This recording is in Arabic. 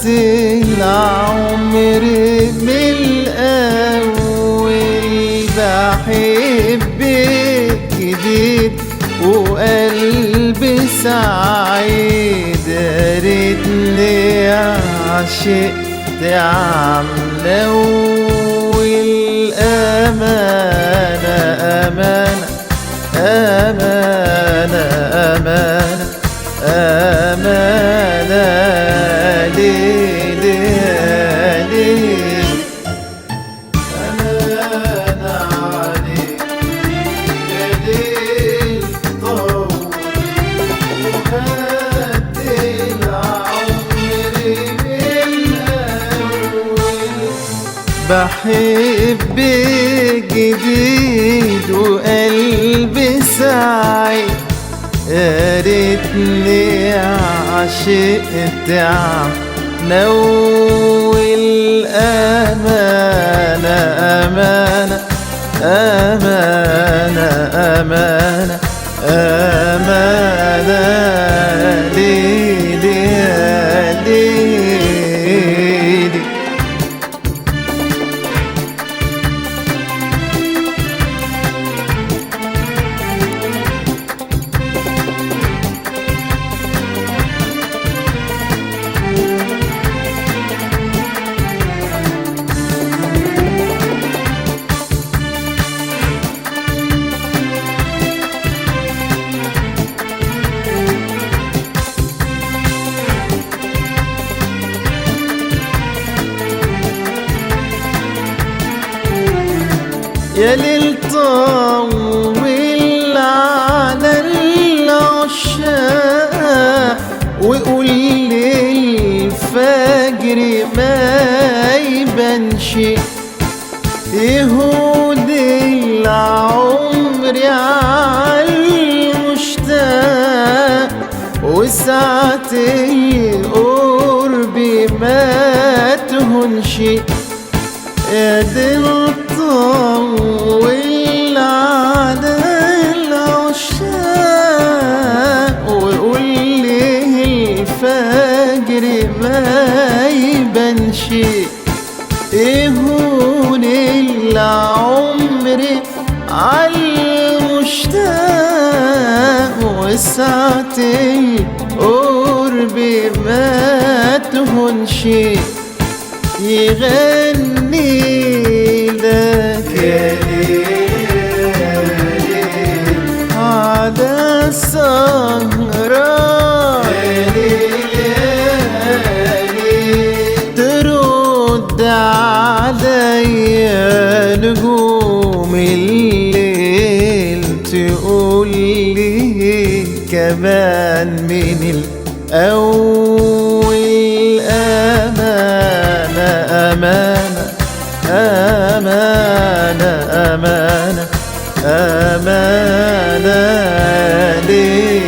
العمر من الأول بحبك جديد وقلبي سعيد، يا ريتني عشقت عاملة والأمانة أمانة أمانة أمانة أمانة ليلي ليلي أمانة عليك يا ليل طول وهد العمر من الأول بحبك جديد وقلبي سعيد، يا ريتني عشقت نو الأمانة أمانة أمانة أمانة أمانة ليلي ليلي. يا ليل طول على العشاق وقول للفجر ما يبانش، يهود العمر عالمشتاق وساعة القرب ما تهونش، يا دل طول على العشاق وقول ليه الفجر ما يبانش، يهون العمر عالمشتاق وساعة القرب ما تهونش، يغني لك يا ليل على السهران، يا ليل ترد عليا نجوم الليل تقول لي كمان من الأول أمانة أمانة أمانة أمانة أمانة ليلي